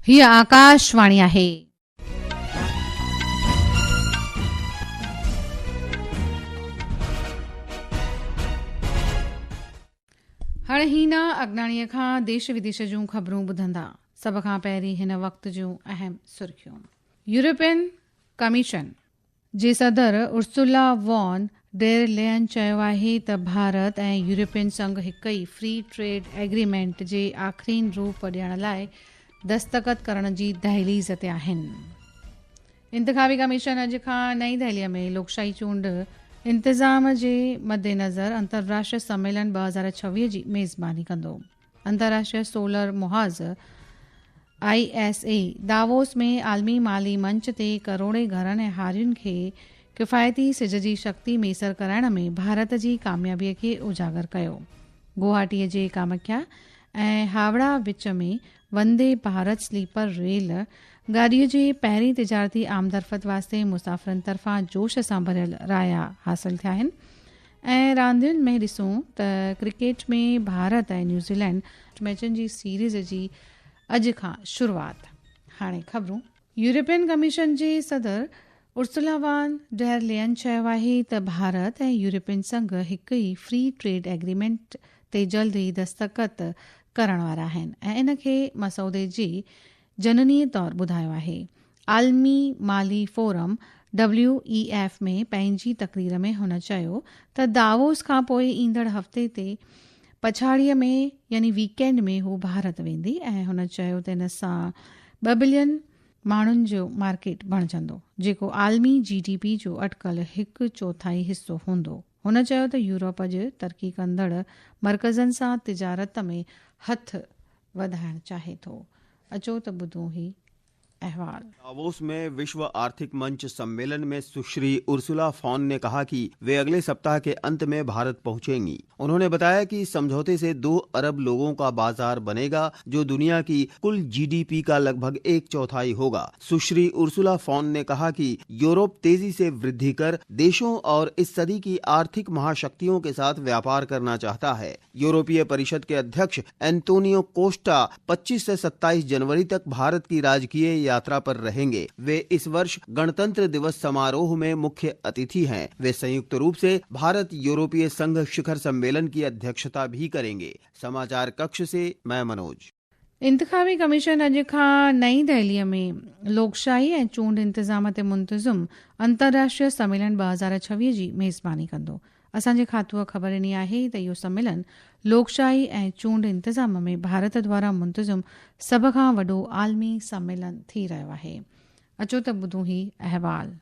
हीअ आकाशवाणी आहे। हाणे हीना अगनाणीअ खां देश विदेश जूं ख़बरूं ॿुधंदा। सभ खां पहिरीं हिन वक़्त जूं अहम सुर्खियूं। यूरोपियन कमीशन जे सदर उर्सुला वॉन डेर लेयन चयो आहे त भारत ऐं यूरोपियन संघ हिक ई फ्री ट्रेड एग्रीमेंट जे आख़िरी रूप ॾियण लाइ दस्तख़त करण जी दहलीज़ ते आहिनि। इंतिख़ाबी कमीशन अॼु खां नई दिल्लीअ में लोकशाही चूंड इंतिज़ाम जे मद्देनज़र अंतर्राष्ट्रीय सम्मेलन 2026 जी मेज़बानी कंदो। अंतर्राष्ट्रीय सोलर मुहाज़ ISA दावोस में आलमी माली मंच ते करोड़े घरनि ऐं हारियुनि खे किफ़ायती सिज जी शक्ति मैसर कराइण में भारत जी कामयाबीअ खे उजागर कयो। गुवाहाटीअ जे कामाख्या ऐं हावड़ा विच में वंदे भारत स्लीपर रेल गाॾीअ जे पहिरीं तिजारती आमदरफ़त वास्ते मुसाफ़िरनि तरफ़ां जोश सां भरियल राया हासिल थिया आहिनि। ऐं रांदियुनि में ॾिसूं त क्रिकेट में भारत ऐं न्यूज़ीलैंड मैचनि जी सीरीज़ जी अॼु खां शुरूआत। हाणे ख़बरूं। यूरोपियन कमीशन जे सदर उर्सुला वॉन डेर लेयन चयो आहे त भारत ऐं यूरोपियन संघ हिक ई फ्री ट्रेड एग्रीमेंट ते जल्द ई दस्तख़त करण वारा आहिनि ऐं इन खे मसौदे जी जननी तौरु ॿुधायो आहे। आलमी माली फोरम WEF में पंहिंजी तक़रीर में हुन चयो त दावोस खां पोइ ईंदड़ हफ़्ते ते पछाड़ीअ में यानी वीकेंड में हू भारत वेंदी ऐं हुन चयो त इन सां 2 बिलियन माण्हुनि जो मार्केट बणिजंदो, जेको आलमी GDP जो अटकल 1/4 हिसो हूंदो। हुन चयो त यूरोप अॼु तरक़ी कंदड़ मर्कज़नि सां तिजारत में हथ वधाइण चाहे थो। अचो त ॿुधूं ही अहवाल। दावोस में विश्व आर्थिक मंच सम्मेलन में सुश्री उर्सुला फॉन ने कहा कि वे अगले सप्ताह के अंत में भारत पहुंचेंगी। उन्होंने बताया कि समझौते से 2 अरब लोगों का बाजार बनेगा, जो दुनिया की कुल GDP का लगभग 1/4 होगा। सुश्री उर्सुला फॉन ने कहा कि यूरोप तेजी से वृद्धि कर देशों और इस सदी की आर्थिक महाशक्तियों के साथ व्यापार करना चाहता है। यूरोपीय परिषद के अध्यक्ष एंटोनियो कोस्टा 25 से 27 जनवरी तक भारत की राजकीय यात्रा पर रहेंगे। वे इस वर्ष गणतंत्र दिवस समारोह में मुख्य अतिथि हैं। वे संयुक्त रूप से भारत यूरोपीय संघ शिखर सम्मेलन की अध्यक्षता भी करेंगे। समाचार कक्ष से मैं मनोज। इंतिख़ाबी कमीशन अॼु खां नई दिल्लीअ में लोकशाही ऐं चूंड इंतिज़ाम ते मुंतज़िम अंतर्राष्ट्रीय सम्मेलन 2026 जी मेज़बानी कंदो। असांजे खातूअ ख़बर ॾिनी आहे त इहो सम्मेलन लोकशाही ऐं चूंड इंतिज़ाम में भारत द्वारा मुंतज़िम सभ खां वॾो आलमी सम्मेलन थी रहियो आहे। अचो त ॿुधूं ही अहवाल।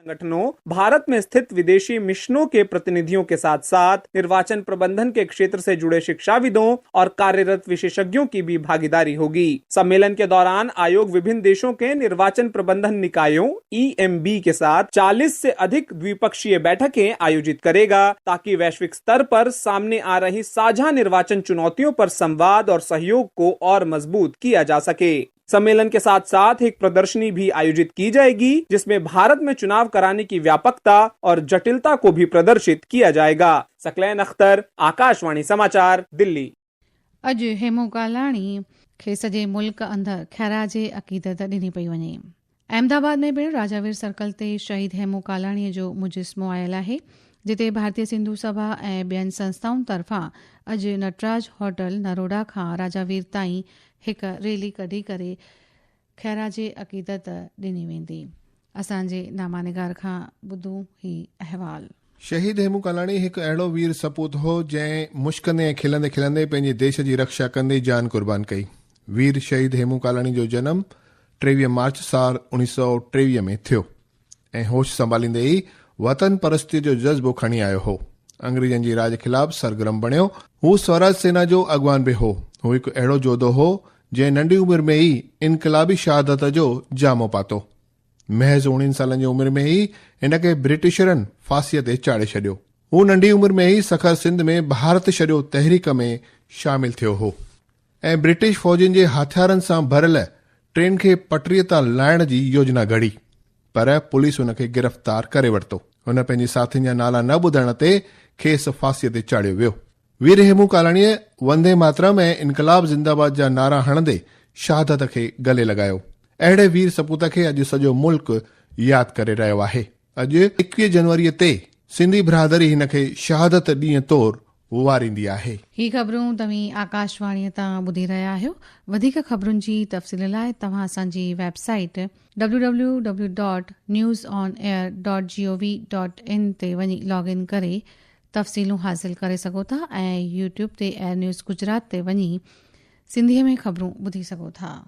संगठनों भारत में स्थित विदेशी मिशनों के प्रतिनिधियों के साथ साथ निर्वाचन प्रबंधन के क्षेत्र से जुड़े शिक्षाविदों और कार्यरत विशेषज्ञों की भी भागीदारी होगी। सम्मेलन के दौरान आयोग विभिन्न देशों के निर्वाचन प्रबंधन निकायों EMB के साथ 40 से अधिक द्विपक्षीय बैठकें आयोजित करेगा, ताकि वैश्विक स्तर पर सामने आ रही साझा निर्वाचन चुनौतियों पर संवाद और सहयोग को और मजबूत किया जा सके। सम्मेलन के साथ साथ एक प्रदर्शनी भी आयोजित की जाएगी, जिसमें भारत में चुनाव कराने की व्यापकता और जटिलता को भी प्रदर्शित किया जाएगा। सकलैन अख्तर, आकाशवाणी समाचार, दिल्ली। अॼु हेमू कालाणी खे सॼे मुल्क अंदरि ख़ैराजे अक़ीदत ॾिनी पई वञे। अहमदाबाद में पिणु राजावीर सर्कल ते शहीद हेमू कालाणीअ जो मुजिस्मो आयल आहे, जिते भारतीय सिंधु सभा ऐं ॿियनि संस्थाउनि तरफ़ां अॼु नटराज होटल नरोडा खां राजावीर ताईं हिकु रैली कढी करे ख़ैराजे अक़ीदत ॾिनी वेंदी। असांजे नामानिगार खां ॿुधूं ही अहवाल। शहीद हेमू कालाणी हिकु अहिड़ो वीर सपूत हो जंहिं मुश्कंदे ऐं खिलंदे खिलंदे पंहिंजे देश जी रक्षा कंदे जान कुर्बान कई। वीर शहीद हेमू कालाणी जो जनम 23 मार्च साल 1923 में थियो ऐं होश संभालींदे ई वतन परस्तीअ जो जज़्बो खणी आयो हो। अंग्रेजनि जी राज खिलाफ़ सरगर्म बणियो। हू स्वराज सेना जो अॻवान बि हो। हू हिकु अहिड़ो जोधो हो जंहिं नंढी उमिरि में ई इनक़लाबी शहादत जो जामो पातो। महज़ 19 सालनि जी उमिरि में ई हिन खे ब्रिटिशरनि फांसीअ ते चाढ़े छॾियो। हू नंढी उमिरि में ई सखर सिंध में भारत छॾियो तहरीक में शामिल थियो हो ऐं ब्रिटिश फौजियुनि जे हथियारनि सां भरियल ट्रेन खे पटरीअ तां लाहिण जी योजना घड़ी, पर पुलिस हुन खे गिरफ़्तार करे वरितो। हुन पंहिंजे साथियुनि जा नाला न ॿुधण ते खेसि फांसीअ ते चाढ़ियो वियो। वीर हेमू कालाणीअ वंदे मातरम ऐं इनकलाब ज़िंदाबाद जा नारा हणंदे शहादत खे गले लगायो। अहिड़े वीर सपूत खे अॼु सॼो मुल्क यादि करे रहियो आहे। अॼु 21 जनवरी ते सिंधी बिरादरी हिन खे शहादत ॾींहं तौरु वारींदी आहे। ही ख़बरूं तव्हीं आकाशवाणीअ तां ॿुधी रहिया आहियो। वधीक ख़बरुनि जी तफ़सील लाइ तव्हां असांजी वेबसाइट www.newsonair.gov.in ते वञी लॉगिन करे तफ़सीलूं हासिल करे सघो था ऐं यूट्यूब ते एयर न्यूज़ गुजरात ते वञी सिंधीअ में ख़बरूं ॿुधी सघो था।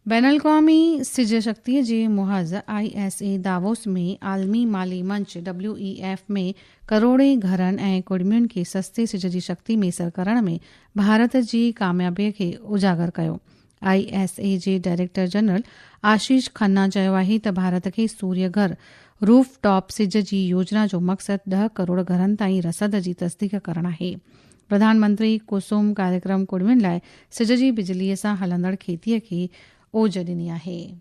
बैन अल-क़वामी सिज शक्तीअ जे मुहज़ ISA दावोस में आलमी माली मंच WEF में करोड़े घरनि ऐं कुड़मियुनि खे सस्ते सिज जी शक्ति मैसर करण में भारत जी कामयाबीअ खे उजागर कयो। ISA जे डायरेक्टर जनरल आशीष खन्ना चयो आहे त भारत खे सूर्य घर रूफ टॉप सिज जी योजना जो मक़सदु 10 करोड़ घरनि ताईं रसद जी तस्दीक करणु आहे। प्रधानमंत्री कुसुम कार्यक्रम कुड़मियुनि लाइ सिज जी बिजलीअ सां हलंदड़ खेतीअ खे ओज ॾिनी आहे।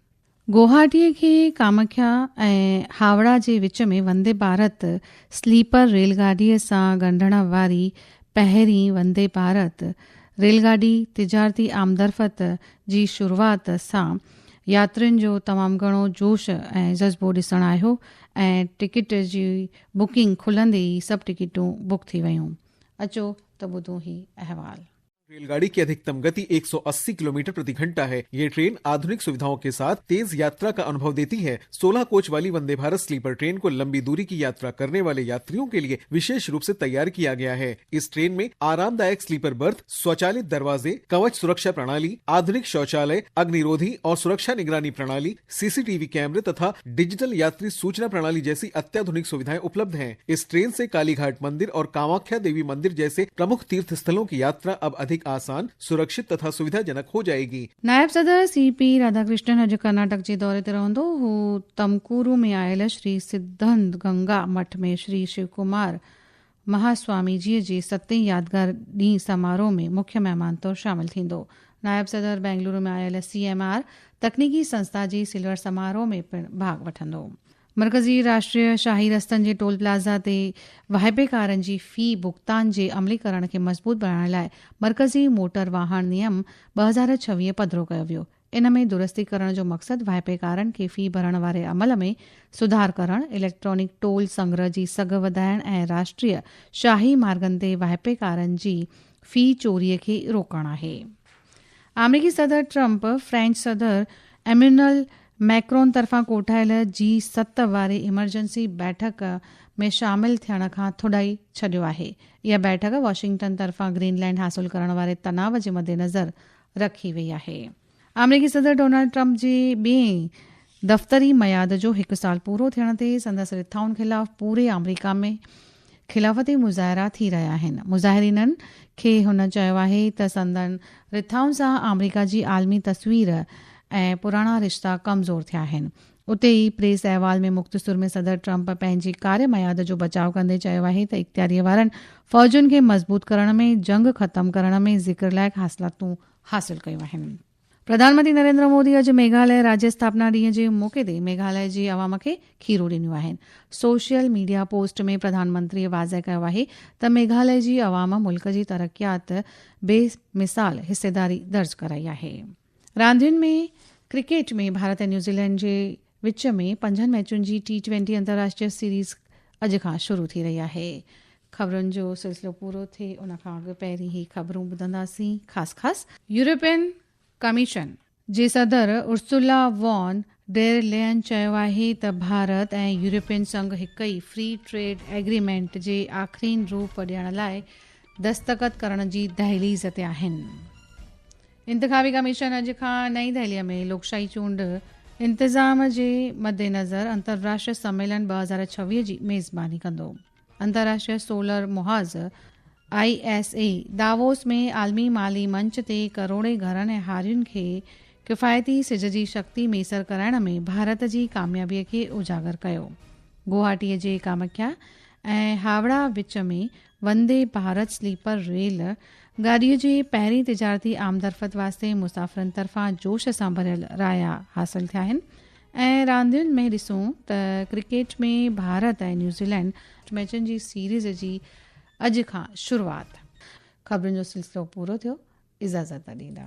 गुवाहाटीअ खे कामाख्या ऐं हावड़ा जे विच में वंदे भारत स्लीपर रेलगाॾीअ सां ॻंढण वारी पहिरीं वंदे भारत रेलगाॾी तिजारती आमदरफ़त जी शुरूआत सां यात्रियुनि जो तमामु घणो जोश ऐं जज़्बो ॾिसणु आयो ऐं टिकट जी बुकिंग खुलंदे ई सभु टिकटूं बुक थी वयूं। अचो त ॿुधूं ही अहवाल। रेलगाड़ी की अधिकतम गति 180 किलोमीटर प्रति घंटा है। ये ट्रेन आधुनिक सुविधाओं के साथ तेज यात्रा का अनुभव देती है। 16 कोच वाली वंदे भारत स्लीपर ट्रेन को लंबी दूरी की यात्रा करने वाले यात्रियों के लिए विशेष रूप से तैयार किया गया है। इस ट्रेन में आरामदायक स्लीपर बर्थ, स्वचालित दरवाजे, कवच सुरक्षा प्रणाली, आधुनिक शौचालय, अग्निरोधी और सुरक्षा निगरानी प्रणाली, CCTV कैमरे तथा डिजिटल यात्री सूचना प्रणाली जैसी अत्याधुनिक सुविधाएं उपलब्ध हैं। इस ट्रेन से कालीघाट मंदिर और कामाख्या देवी मंदिर जैसे प्रमुख तीर्थ स्थलों की यात्रा अब अधिक आसान, सुरक्षित तथा सुविधाजनक हो जाएगी। नायब सदर CP राधाकृष्णन अॼु कर्नाटक जे दौरे ते रहंदो। हू तमकूरू में आयल श्री सिद्धंत गंगा मठ में श्री शिवकुमार महास्वामी जी जे 7th यादगार ॾींहुं समारोह में मुख्य महिमान तौरु शामिल थींदो। नायब सदर बेंगलुरु में आयल CMR तकनीकी संस्था जी सिल्वर समारोह में पिणु भाॻ वठंदो। मरकज़ी राष्ट्रीय शाही रस्तनि जे टोल प्लाज़ा ते वाहिपेकारनि जी फ़ी भुगतान जे अमलीकरण खे मज़बूत बनाइण लाइ मरकज़ी मोटर वाहन नियम 2026 पधिरो कयो वियो। इन में दुरुस्ती करण जो मक़सदु वाहिपेकारनि खे फ़ी भरण वारे अमल में सुधार करणु, इलेक्ट्रॉनिक टोल संग्रह जी सघ वधाइण ऐं राष्ट्रीय शाही मार्गनि ते वाहिपेकारनि जी फ़ी चोरीअ खे रोकणु आहे। अमरीकी सदर ट्रंप फ्रेंच सदर एम्यूनल मैक्रोन तरफ़ां कोठायल G7 वारे इमरजेंसी बैठक में शामिल थियण खां थोड़ाई छॾियो आहे। इहा बैठक वॉशिंगटन तरफ़ां ग्रीनलैंड हासिल करण वारे तनाव जे मद्देनज़र रखी वई आहे। अमरीकी सदर डोनाल्ड ट्रंप जे ॿिएं दफ़्तरी मयाद जो 1 साल पूरो थियण ते संदसि रिथाउनि ख़िलाफ़ पूरे अमरीका में ख़िलाफ़ती मुज़ाहिरा थी रहिया आहिनि। मुज़ाहिरीननि खे हुन चयो आहे त संदनि रिथाउनि सां अमरीका जी आलमी तस्वीर ऐं पुराणा रिश्ता कमज़ोर थिया आहिनि। उते ई प्रेस अहवाल में मुख़्तसर में सदर ट्रंप पंहिंजी कार्य मयाद जो बचाव कंदे चयो आहे त इख़्तियारीअ वारनि फ़ौजुनि खे मज़बूत करण में, जंग ख़तमु करण में ज़िक्र लाइक़ हासिलातूं हासिल कयूं आहिनि। प्रधानमंत्री नरेंद्र मोदी अॼु मेघालय राज्य स्थापना ॾींहं जे मौक़े ते मेघालय जी अवाम खे खीरूं ॾिनियूं आहिनि। सोशल मीडिया पोस्ट में प्रधानमंत्रीअ वाज़ह कयो आहे त मेघालय जी अवाम मुल्क जी तरक़ियात बेमिसाल हिसेदारी दर्ज कराई आहे। रांदियुनि में क्रिकेट में भारत ऐं न्यूज़ीलैंड जे विच में 5 मैचुनि जी T20 अंतर्राष्ट्रीय सीरीज़ अॼु खां शुरू थी रही आहे। ख़बरुनि जो सिलसिलो पूरो थिए उन खां अॻु पहिरीं ही ख़बरूं ॿुधंदासीं। ख़ासि यूरोपियन कमीशन जे सदर उर्सुला वॉन डेर लेयन चयो आहे त भारत ऐं यूरोपियन संघ हिक ई फ्री ट्रेड एग्रीमेंट जे आख़िरी रूप ॾियण लाइ दस्तख़त करण जी दहलीज़ ते आहिनि। इंतिखाबी कमीशन अॼु खां नई दिल्लीअ में लोकशाही चूंड इंतिज़ाम जे मद्देनज़र अंतर्राष्ट्रीय सम्मेलन 2026 जी मेज़बानी कंदो। अंतर्राष्ट्रीय सोलर मुहाज़ ISA दावोस में आलमी माली मंच ते करोड़े घरनि ऐं हारियुनि खे किफ़ायती सिज जी शक्ति मैसर कराइण में भारत जी कामयाबीअ खे उजागर कयो। गुवाहाटीअ जे कामाख्या ऐं हावड़ा विच में वंदे भारत स्लीपर रेल गाॾीअ जे पहिरीं तिजारती आमदरफ़त वास्ते मुसाफ़िरनि तरफ़ां जोश सां भरियल राया हासिल थिया आहिनि। ऐं रांदियुनि में ॾिसूं त क्रिकेट में भारत ऐं न्यूज़ीलैंड मैचनि जी सीरीज़ जी अॼु खां शुरूआत। ख़बरुनि जो सिलसिलो पूरो थियो। इजाज़त ॾींदा।